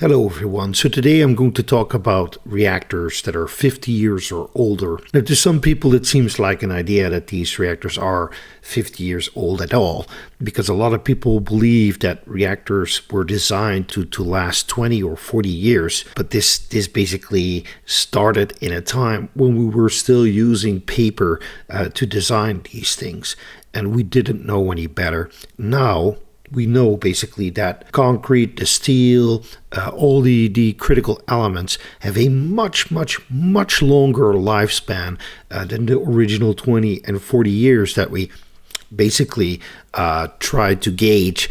Hello everyone. So today I'm going to talk about reactors that are 50 years or older. Now to some people it seems like an idea that these reactors are 50 years old at all, because a lot of people believe that reactors were designed to last 20 or 40 years. But this basically started in a time when we were still using paper to design these things, and we didn't know any better. Now we know basically that concrete, the steel, all the critical elements have a much longer lifespan than the original 20 and 40 years that we basically tried to gauge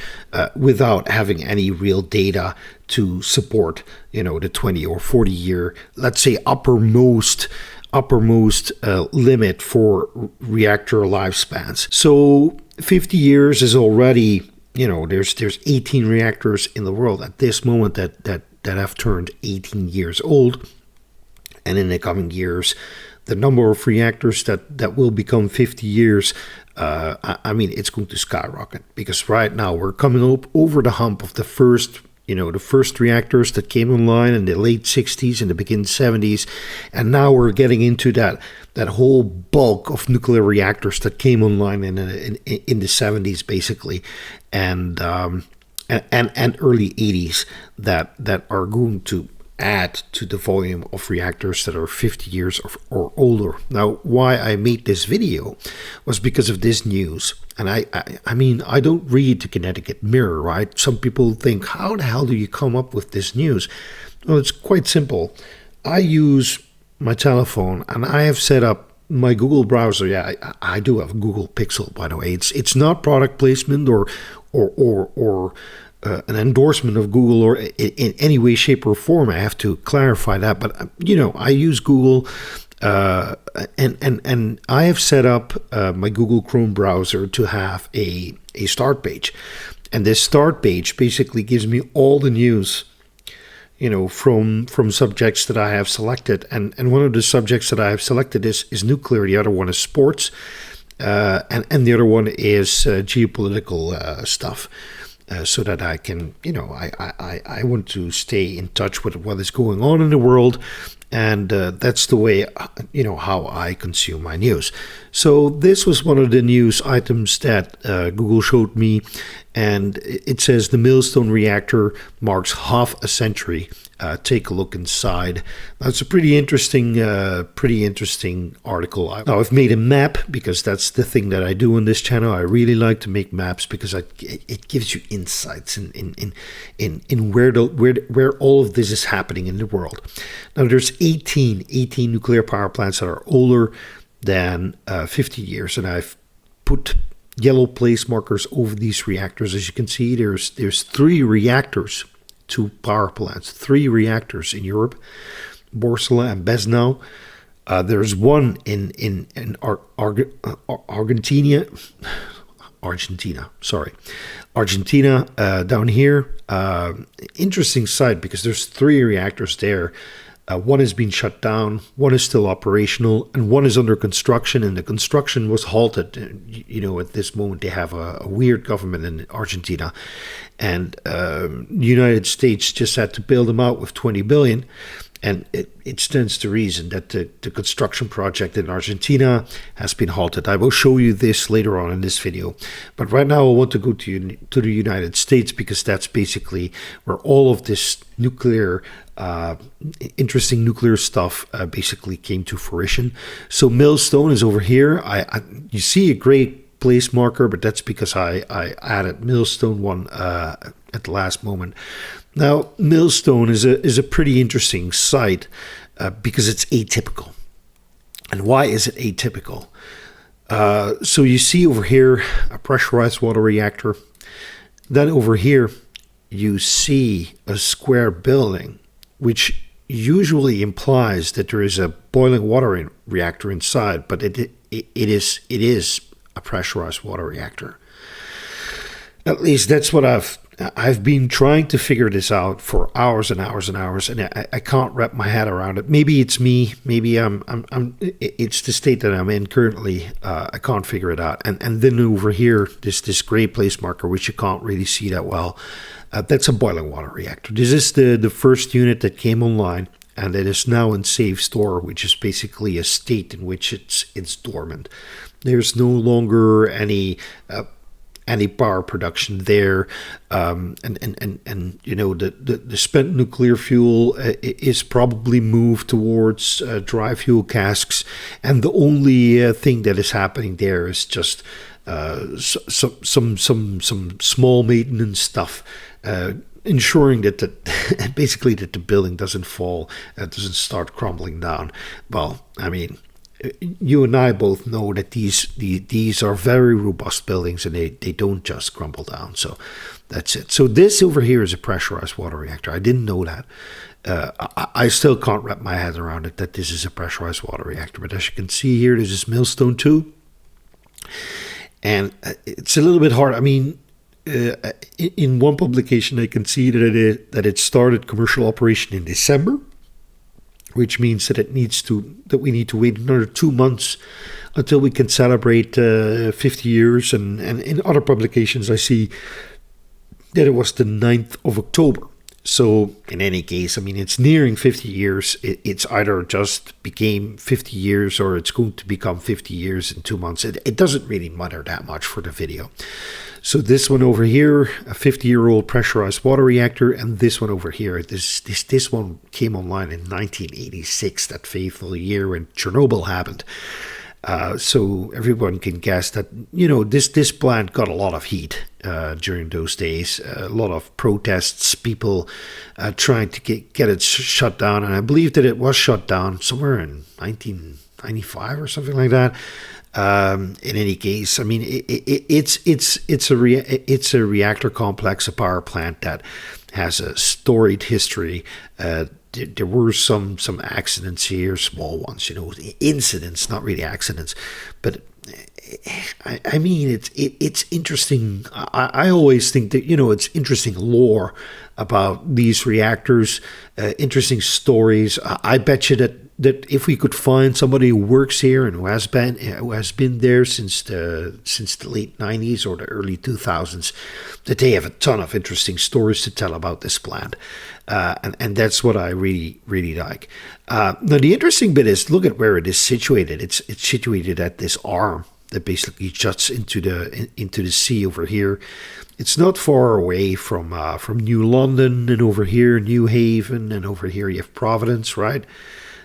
without having any real data to support, the 20 or 40 year, let's say uppermost limit for reactor lifespans. So 50 years is already, there's 18 reactors in the world at this moment that have turned 18 years old. And in the coming years, the number of reactors that will become 50 years, it's going to skyrocket. Because right now we're coming up over the hump of the first reactors that came online in the late 60s and the begin 70s. And now we're getting into that whole bulk of nuclear reactors that came online in the 70s, basically, and early 80s that are going to add to the volume of reactors that are 50 years or older. Now, why I made this video was because of this news. And I don't read the Connecticut Mirror, right? Some people think, how the hell do you come up with this news? Well, it's quite simple. I use my telephone and I have set up my Google browser. Yeah, I do have Google Pixel, by the way. It's not product placement or an endorsement of Google or in any way, shape, or form. I have to clarify that. But, I use Google and I have set up my Google Chrome browser to have a start page. And this start page basically gives me all the news, from subjects that I have selected. And one of the subjects that I have selected is nuclear. The other one is sports. And the other one is geopolitical stuff. So that I can, I want to stay in touch with what is going on in the world. And that's the way, how I consume my news. So this was one of the news items that Google showed me. And it says the Millstone reactor marks half a century. Take a look inside. Now, it's a pretty interesting article. Now, I've made a map because that's the thing that I do on this channel. I really like to make maps because it gives you insights in where all of this is happening in the world. Now, there's 18 nuclear power plants that are older than 50 years, and I've put yellow place markers over these reactors. As you can see, there's 3 reactors. 2 power plants, 3 reactors in Europe, Borssele and Besnau. There's one in Argentina, down here. Interesting site because there's 3 reactors there. One has been shut down, one is still operational, and one is under construction, and the construction was halted. At this moment they have a weird government in Argentina, and the United States just had to bail them out with $20 billion. And it stands to reason that the construction project in Argentina has been halted. I will show you this later on in this video. But right now I want to go to the United States because that's basically where all of this interesting nuclear stuff basically came to fruition. So Millstone is over here. You see a great place marker, but that's because I added Millstone one at the last moment. Now, Millstone is a pretty interesting site because it's atypical. And why is it atypical? So you see over here a pressurized water reactor. Then over here you see a square building, which usually implies that there is a boiling water reactor inside, but it is a pressurized water reactor. At least that's what I've been trying to figure this out for hours and hours and hours, and I can't wrap my head around it. Maybe it's me. Maybe it's the state that I'm in currently. I can't figure it out. And then over here, this gray place marker, which you can't really see that well. That's a boiling water reactor. This is the first unit that came online, and it is now in safe store, which is basically a state in which it's dormant. There's no longer any power production there, and you know, the spent nuclear fuel is probably moved towards dry fuel casks, and the only thing that is happening there is just some small maintenance stuff, ensuring that basically that the building doesn't fall, doesn't start crumbling down. Well, I mean, you and I both know that these are very robust buildings, and they don't just crumble down. So that's it. So this over here is a pressurized water reactor. I didn't know that. I still can't wrap my head around it, that this is a pressurized water reactor. But as you can see here, this is Millstone 2. And it's a little bit hard. I mean, in one publication, I can see that it started commercial operation in December, which means that we need to wait another 2 months until we can celebrate 50 years. And in other publications, I see that it was the 9th of October. So in any case, I mean, it's nearing 50 years. It's either just became 50 years or it's going to become 50 years in 2 months. It doesn't really matter that much for the video. So this one over here, a 50-year-old pressurized water reactor, and this one over here, this one came online in 1986, that fateful year when Chernobyl happened. So everyone can guess that, you know, this plant got a lot of heat during those days. A lot of protests, people trying to get it shut down. And I believe that it was shut down somewhere in 1995 or something like that. In any case, I mean, it's a reactor complex, a power plant that has a storied history. There were some accidents here, small ones, you know, incidents, not really accidents, but I mean, it's interesting. I always think that, you know, it's interesting lore about these reactors, interesting stories. I bet you that if we could find somebody who works here and who has been there since the late 90s or the early 2000s, that they have a ton of interesting stories to tell about this plant. And that's what I really, really like. Now, the interesting bit is, look at where it is situated. It's situated at this arm that basically juts into the sea over here. It's not far away from New London, and over here New Haven, and over here you have Providence, right?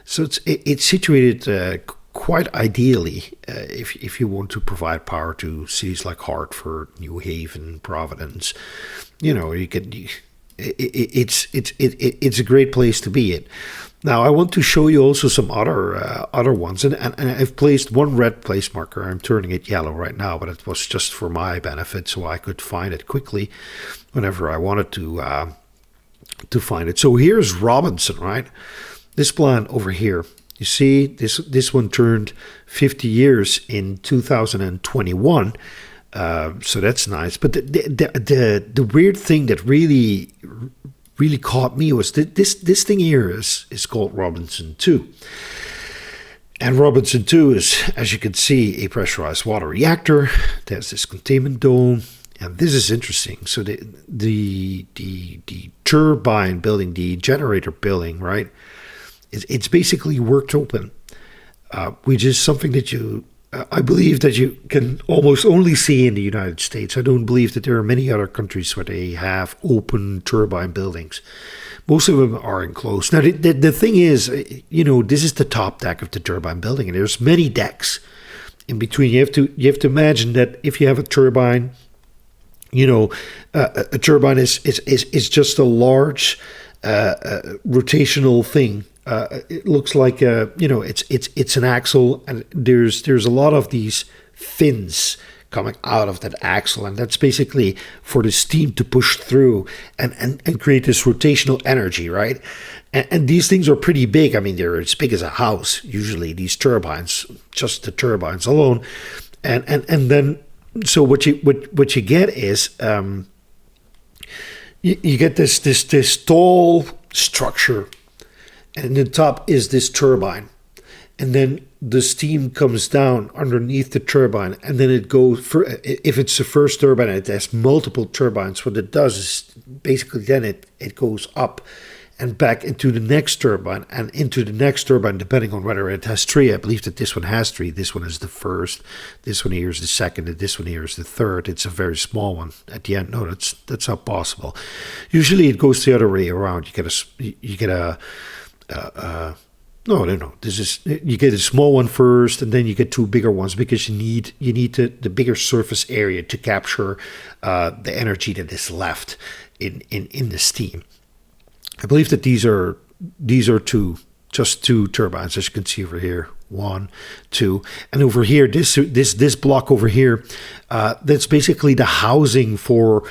So it's situated quite ideally if you want to provide power to cities like Hartford, New Haven, Providence. You know, it's a great place to be in. Now, I want to show you also some other ones, and I've placed one red place marker. I'm turning it yellow right now, but it was just for my benefit, so I could find it quickly whenever I wanted to find it. So here's Robinson, right? This plant over here. You see, this one turned 50 years in 2021. So that's nice. But the weird thing that really caught me was that this thing here is called Robinson 2. And Robinson 2 is, as you can see, a pressurized water reactor. There's this containment dome. And this is interesting. So the turbine building, the generator building, right? It's basically worked open, which is something that I believe that you can almost only see in the United States. I don't believe that there are many other countries where they have open turbine buildings. Most of them are enclosed. Now, the thing is, you know, this is the top deck of the turbine building, and there's many decks in between. You have to imagine that if you have a turbine, you know, a turbine is just a large rotational thing. It looks like you know, it's an axle, and there's a lot of these fins coming out of that axle, and that's basically for the steam to push through and create this rotational energy, right? And these things are pretty big. I mean, they're as big as a house usually, these turbines, just the turbines alone. And then so what you get is you get this tall structure. And in the top is this turbine. and then the steam comes down underneath the turbine, and then it goes for, if it's the first turbine, it has multiple turbines. What it does is basically then it goes up and back into the next turbine and into the next turbine, depending on whether it has three. I believe that this one has three. This one is the first, this one here is the second, and this one here is the third. It's a very small one at the end. No, that's not possible. Usually it goes the other way around. You get a no. This is, you get a small one first, and then you get two bigger ones, because you need the bigger surface area to capture the energy that is left in the steam. I believe that these are just two turbines, as you can see over here. 1, 2, and over here, this block over here, that's basically the housing for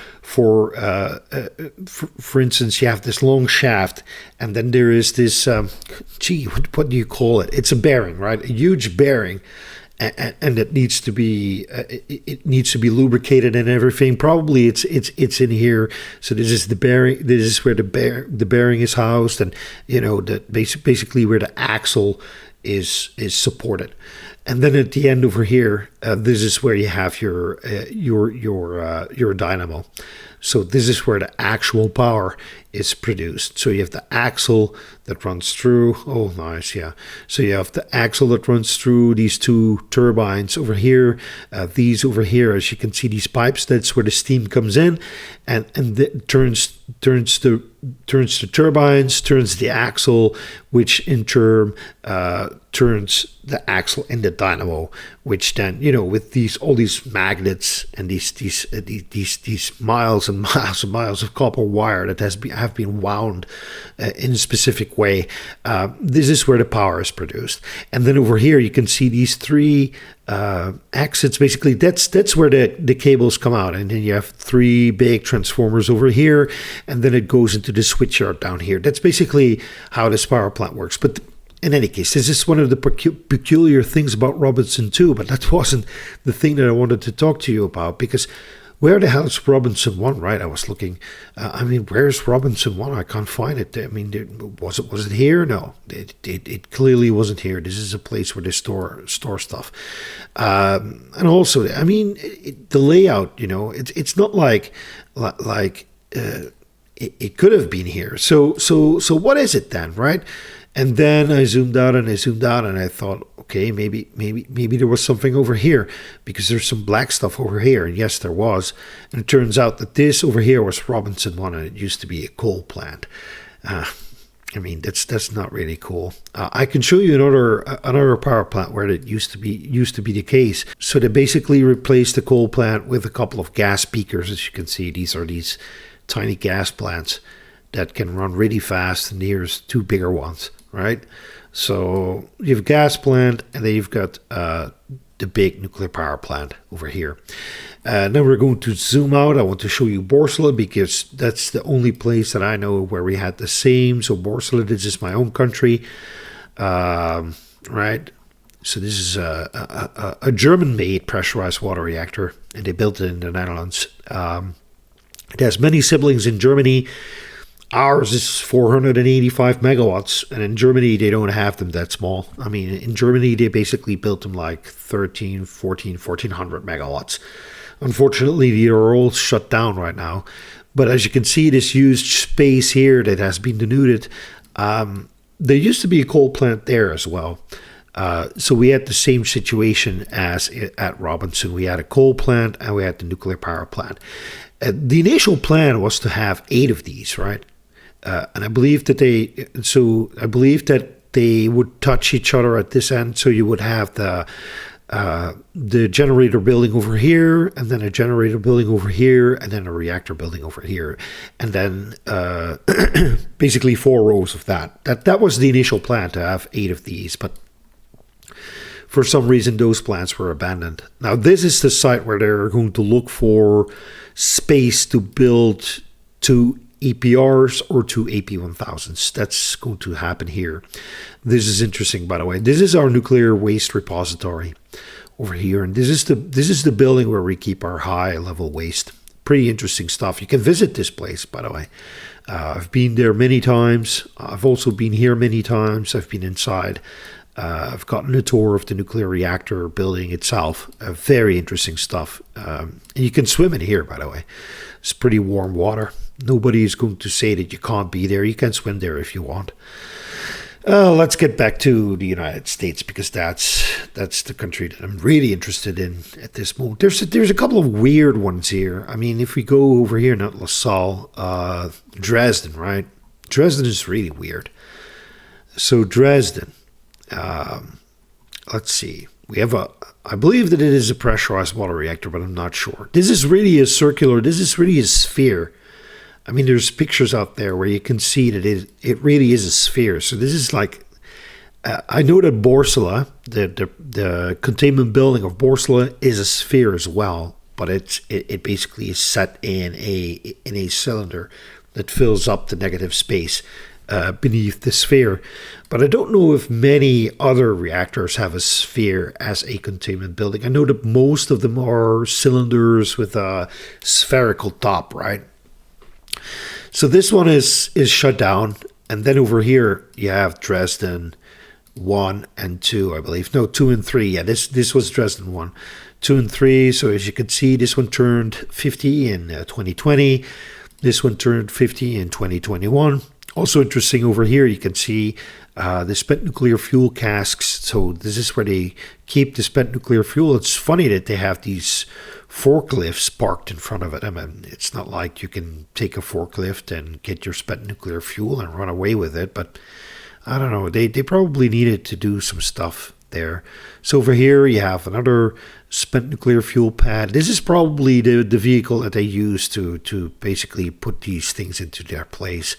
instance, you have this long shaft, and then there is this what do you call it? It's a bearing, right? A huge bearing. And it needs to be lubricated and everything. Probably it's in here. So this is the bearing. This is where the bearing is housed, and basically where the axle is supported. And then at the end over here, this is where you have your dynamo. So this is where the actual power is produced. So you have the axle that runs through. Oh, nice, yeah. So you have the axle that runs through these two turbines over here. These over here, as you can see, these pipes. That's where the steam comes in, and turns the turbines, turns the axle, which in turn turns the axle in the dynamo, which then, with all these magnets and these miles and miles and miles of copper wire that have been wound in a specific way, this is where the power is produced. And then over here you can see these three exits. Basically, that's where the cables come out, and then you have three big transformers over here, and then it goes into the switchyard down here. That's basically how this power plant works. But in any case, this is one of the peculiar things about Robinson 2, but that wasn't the thing that I wanted to talk to you about, because where the hell is Robinson 1, right? I was looking, where's Robinson 1? I can't find it. Was it here? No, it clearly wasn't here. This is a place where they store stuff. And also, the layout, it's not like it could have been here. So what is it then, right? And then I zoomed out and I thought, okay, maybe there was something over here, because there's some black stuff over here. And yes, there was. And it turns out that this over here was Robinson 1, and it used to be a coal plant. That's not really cool. I can show you another power plant where it used to be the case. So they basically replaced the coal plant with a couple of gas peakers. As you can see, these are these tiny gas plants that can run really fast, and here's two bigger ones. Right, so you have gas plant, and then you've got the big nuclear power plant over here. Now we're going to zoom out. I want to show you Borssele, because that's the only place that I know where we had the same. So Borssele, this is my own country, right? So this is a German-made pressurized water reactor, and they built it in the Netherlands. It has many siblings in Germany. Ours is 485 megawatts, and in Germany, they don't have them that small. In Germany, they basically built them like 1,400 megawatts. Unfortunately, they are all shut down right now. But as you can see, this huge space here that has been denuded, there used to be a coal plant there as well. So we had the same situation as at Robinson. We had a coal plant, and we had the nuclear power plant. The initial plan was to have 8 of these, right? And I believe that they would touch each other at this end. So you would have the generator building over here, and then a generator building over here, and then a reactor building over here, and then basically 4 rows of that. That was the initial plan, to have 8 of these, but for some reason those plans were abandoned. Now this is the site where they're going to look for space to build 2 EPRs or 2 AP1000s. That's going to happen here. This is interesting, by the way. This is our nuclear waste repository over here, and this is the building where we keep our high level waste. Pretty interesting stuff. You can visit this place, by the way. I've been there many times. I've also been here many times. I've been inside. I've gotten a tour of the nuclear reactor building itself. Very interesting stuff. And you can swim in here, by the way. It's pretty warm water. Nobody is going to say that you can't be there. You can swim there if you want. Let's get back to the United States, because that's the country that I'm really interested in at this moment. There's a couple of weird ones here. I mean, if we go over here, not LaSalle, Dresden, right? Dresden is really weird. So Dresden, let's see. We have I believe that it is a pressurized water reactor, but I'm not sure. This is really a sphere. I mean, there's pictures out there where you can see that it really is a sphere. So this is like, I know that Borssele, the containment building of Borssele, is a sphere as well, but it basically is set in a cylinder that fills up the negative space beneath the sphere. But I don't know if many other reactors have a sphere as a containment building. I know that most of them are cylinders with a spherical top, right? So this one is shut down, and then over here you have Dresden 1 and 2, I believe. No, 2 and 3. Yeah, this was Dresden 1, 2 and 3. So as you can see, this one turned 50 in 2020. This one turned 50 in 2021. Also interesting over here, you can see the spent nuclear fuel casks. So this is where they keep the spent nuclear fuel. It's funny that they have these forklifts parked in front of it. I mean, it's not like you can take a forklift and get your spent nuclear fuel and run away with it, but I don't know. They probably needed to do some stuff there. So over here you have another spent nuclear fuel pad. This is probably the vehicle that they use to basically put these things into their place.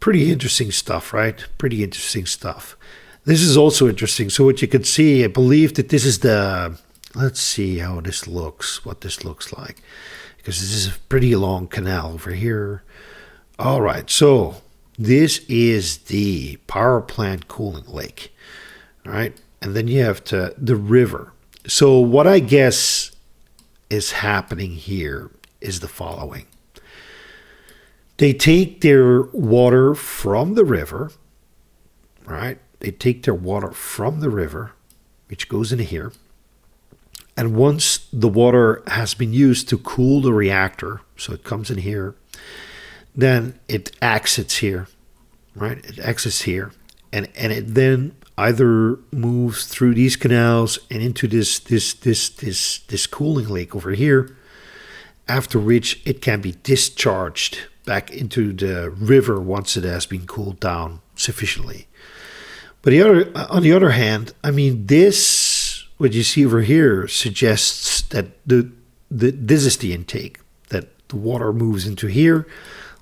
Pretty interesting stuff, right? Pretty interesting stuff. This is also interesting. So what you can see, I believe that this is the... Let's see how this looks, what this looks like. Because this is a pretty long canal over here. All right, so this is the power plant cooling lake. All right, and then you have the river. So what I guess is happening here is the following. They take their water from the river, right? They take their water from the river, which goes in here. And once the water has been used to cool the reactor, so it comes in here, then it exits here, right? It exits here, and it then either moves through these canals and into this cooling lake over here, after which it can be discharged back into the river once it has been cooled down sufficiently. But on the other hand, I mean, what you see over here suggests that this is the intake, that the water moves into here.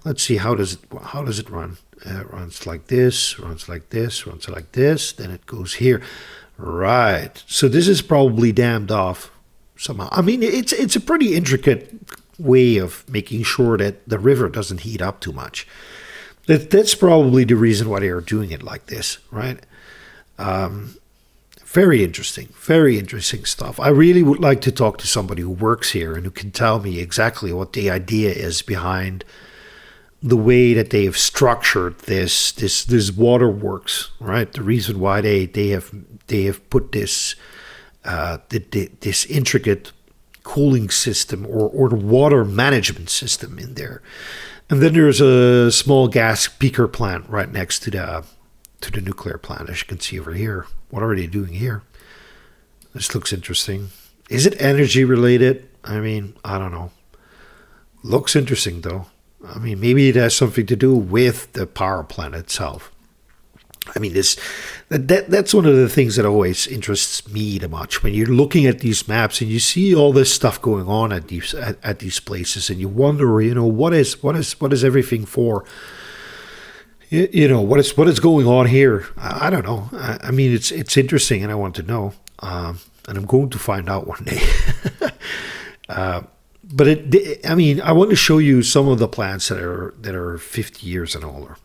Let's see, how does it run? It runs like this, runs like this, runs like this, then it goes here. Right. So this is probably dammed off somehow. I mean, it's a pretty intricate way of making sure that the river doesn't heat up too much. That's probably the reason why they are doing it like this, right? Very interesting stuff. I really would like to talk to somebody who works here and who can tell me exactly what the idea is behind the way that they have structured this waterworks, right? The reason why they have put this this intricate cooling system or the water management system in there. And then there's a small gas peaker plant right next to the nuclear plant, as you can see over here. What are they doing here? This looks interesting. Is it energy related? I mean, I don't know. Looks interesting though. I mean, maybe it has something to do with the power plant itself. I mean, that's one of the things that always interests me the much. When you're looking at these maps and you see all this stuff going on at these places, and you wonder, what is everything for? What is going on here? I don't know. I mean, it's interesting, and I want to know, and I'm going to find out one day. But I want to show you some of the plants that are 50 years and older.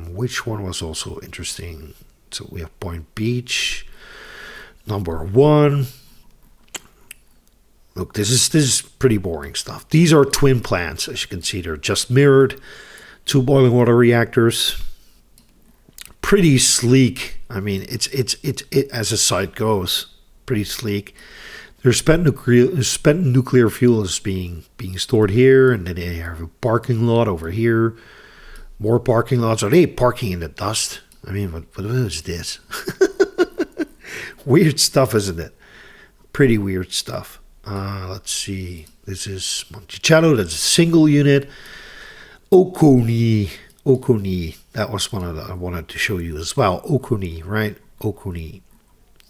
Which one was also interesting? So we have Point Beach, number 1. Look, this is pretty boring stuff. These are twin plants, as you can see. They're just mirrored. 2 boiling water reactors. Pretty sleek. I mean, it as a site goes, pretty sleek. There's spent nuclear fuel is being stored here, and then they have a parking lot over here. More parking lots. Are they parking in the dust? I mean, what is this? Weird stuff, isn't it? Pretty weird stuff. Let's see. This is Monticello. That's a single unit. Oconee. That was one I wanted to show you as well. Oconee, right? Oconee.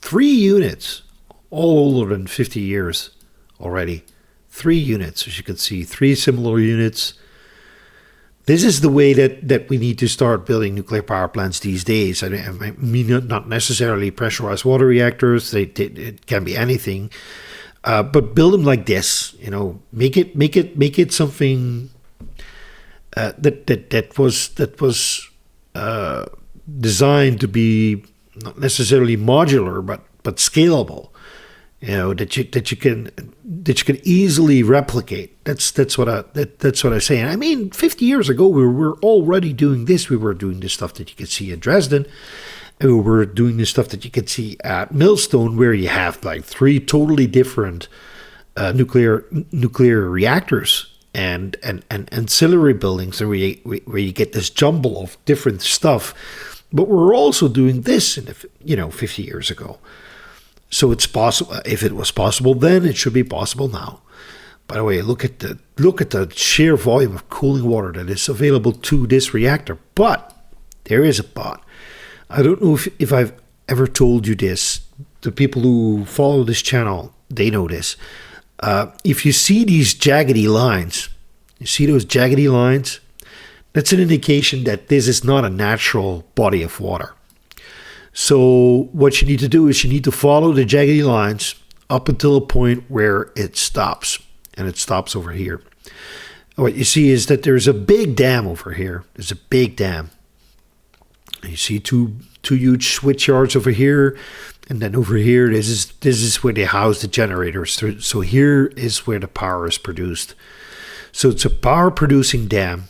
3 units. All older than 50 years already. 3 units, as you can see. 3 similar units. This is the way that we need to start building nuclear power plants these days. I mean, not necessarily pressurized water reactors. It can be anything, but build them like this. You know, make it something that was designed to be not necessarily modular, but scalable. You know, that you can easily replicate. That's what I say. And I mean, 50 years ago we were already doing this. We were doing the stuff that you could see in Dresden, and we were doing the stuff that you could see at Millstone, where you have like 3 totally different nuclear reactors and ancillary buildings, and where you get this jumble of different stuff. But we're also doing this, 50 years ago. So it's possible. If it was possible then, it should be possible now. By the way, look at the sheer volume of cooling water that is available to this reactor. But there is a but. I don't know if I've ever told you this. The people who follow this channel, they know this. If you see these jaggedy lines, you see those jaggedy lines? That's an indication that this is not a natural body of water. So what you need to do is you need to follow the jaggedy lines up until a point where it stops. And it stops over here. What you see is that there's a big dam over here. There's a big dam. You see two huge switch yards over here. And then over here, this is where they house the generators. So here is where the power is produced. So it's a power producing dam.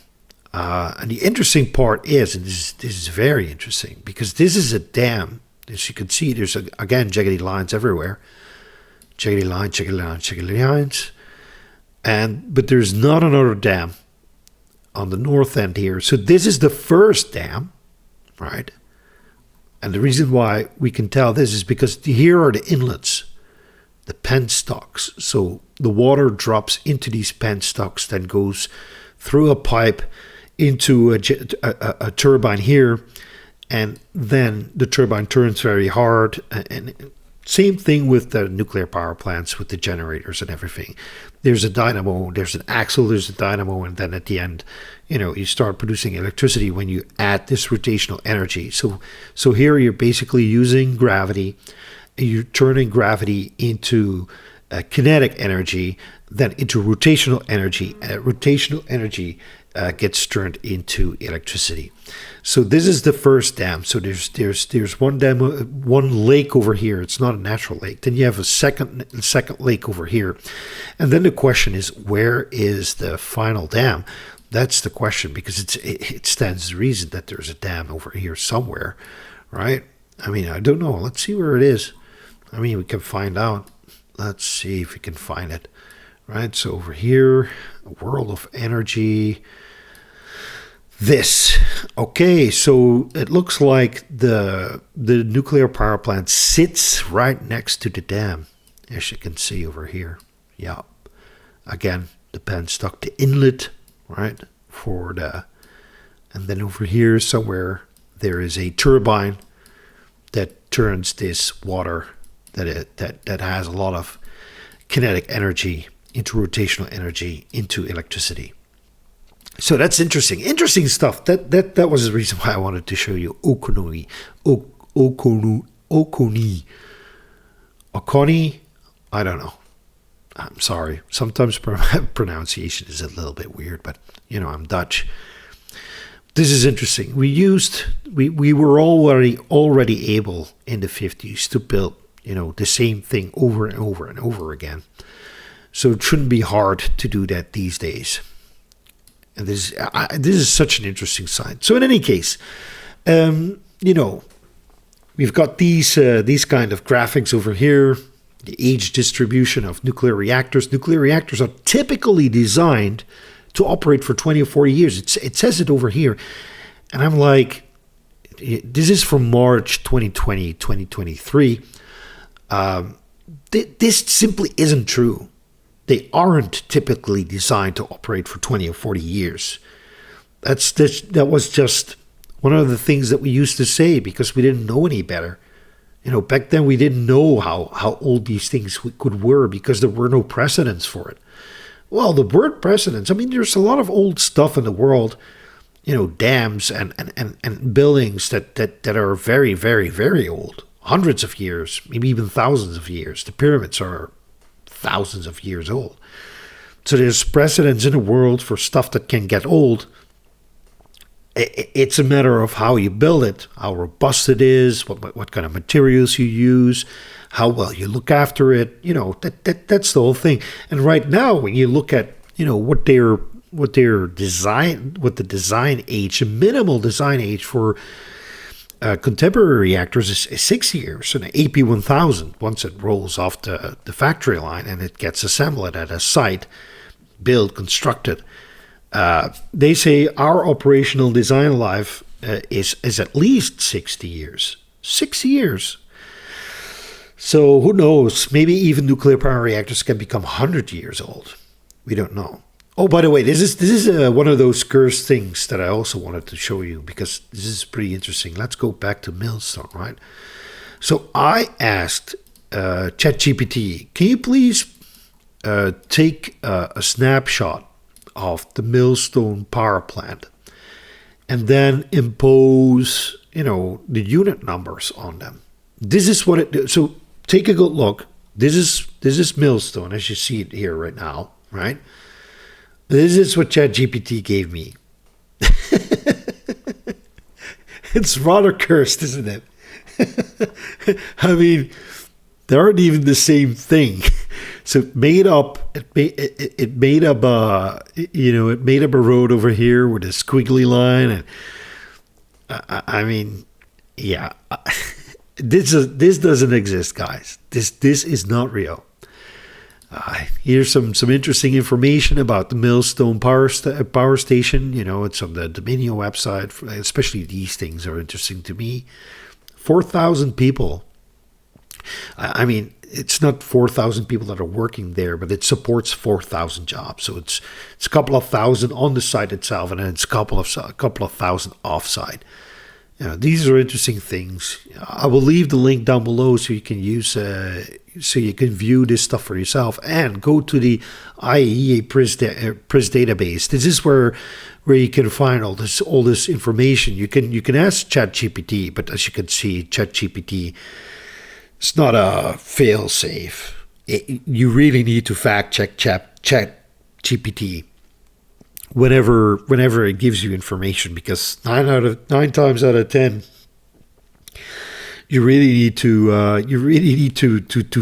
And the interesting part is, and this is very interesting, because this is a dam. As you can see, there's, again, jaggedy lines everywhere. Jaggedy lines, jaggedy lines, jaggedy lines. But there's not another dam on the north end here. So this is the first dam, right? And the reason why we can tell this is because here are the inlets, the penstocks. So the water drops into these penstocks, then goes through a pipe into a turbine here, and then the turbine turns very hard. And same thing with the nuclear power plants with the generators and everything. There's a dynamo, there's an axle, there's a dynamo, and then at the end, you start producing electricity when you add this rotational energy. So here you're basically using gravity, and you're turning gravity into kinetic energy, then into rotational energy. Rotational energy gets turned into electricity. So this is the first dam. So there's one dam, one lake over here. It's not a natural lake. Then you have a second lake over here, and then the question is, where is the final dam? That's the question, because it stands to reason that there's a dam over here somewhere, right? I mean, I don't know. Let's see where it is. I mean, we can find out. Let's see if we can find it. Right, so over here, a world of energy. This. Okay, so it looks like the nuclear power plant sits right next to the dam, as you can see over here. Yeah. Again, the penstock, the inlet, right, and then over here somewhere there is a turbine that turns this water that has a lot of kinetic energy into rotational energy, into electricity. So that's interesting. Interesting stuff. That was the reason why I wanted to show you Oconee. Oconee? I don't know. I'm sorry. Sometimes pronunciation is a little bit weird, but I'm Dutch. This is interesting. We were already able in the 50s to build, the same thing over and over and over again. So it shouldn't be hard to do that these days. And this is such an interesting site. So in any case, we've got these kind of graphics over here, the age distribution of nuclear reactors. Nuclear reactors are typically designed to operate for 20 or 40 years. It says it over here. And I'm like, this is from March 2020, 2023. This simply isn't true. They aren't typically designed to operate for 20 or 40 years. That was just one of the things that we used to say because we didn't know any better. Back then we didn't know how old these things were because there were no precedents for it. Well, the word precedents, I mean, there's a lot of old stuff in the world, dams and buildings that are very, very, very old. Hundreds of years, maybe even thousands of years. The pyramids are thousands of years old. So there's precedents in the world for stuff that can get old. It's a matter of how you build it, how robust it is, what kind of materials you use, how well you look after it. That's the whole thing. And right now, when you look at what the design age, the minimal design age for contemporary reactors is 6 years. And an AP1000, once it rolls off the factory line and it gets assembled at a site, built, constructed. They say our operational design life is at least 60 years. 6 years. So who knows? Maybe even nuclear power reactors can become 100 years old. We don't know. Oh, by the way, this is one of those cursed things that I also wanted to show you because this is pretty interesting. Let's go back to Millstone, right? So I asked ChatGPT, can you please take a snapshot of the Millstone power plant and then impose, the unit numbers on them? This is what it. So take a good look. This is Millstone as you see it here right now, right? This is what ChatGPT gave me. It's rather cursed, isn't it? I mean, they aren't even the same thing. So it made up a road over here with a squiggly line, and I mean, yeah, this doesn't exist, guys. This is not real. Here's some interesting information about the Millstone power station. It's on the Dominion website. Especially these things are interesting to me. 4,000 people. I mean, it's not 4,000 people that are working there, but it supports 4,000 jobs. So it's a couple of thousand on the site itself, and then it's a couple of thousand off-site. These are interesting things. I will leave the link down below so you can so you can view this stuff for yourself and go to the IAEA PRIS database. This is where you can find all this information. You can ask ChatGPT, but as you can see, ChatGPT, it's not a fail-safe. You really need to fact check ChatGPT whenever it gives you information, because 9 times out of 10, you really need to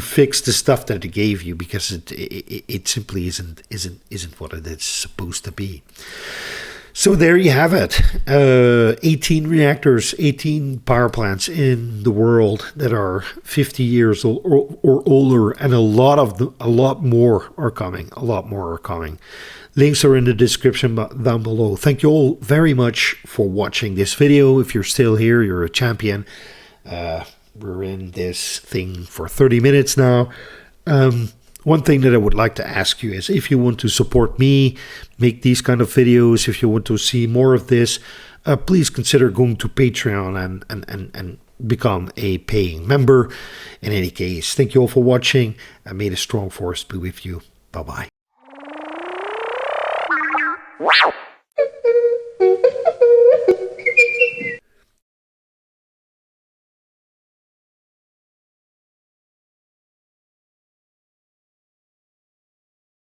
fix the stuff that it gave you, because it simply isn't what it is supposed to be. So there you have it. 18 reactors, 18 power plants in the world that are 50 years old or older, and a lot more are coming. Links are in the description down below. Thank you all very much for watching this video. If you're still here, you're a champion. We're in this thing for 30 minutes now. One thing that I would like to ask you is, if you want to support me, make these kind of videos, if you want to see more of this, please consider going to Patreon and become a paying member. In any case, thank you all for watching, and may the strong force be with you. Bye-bye.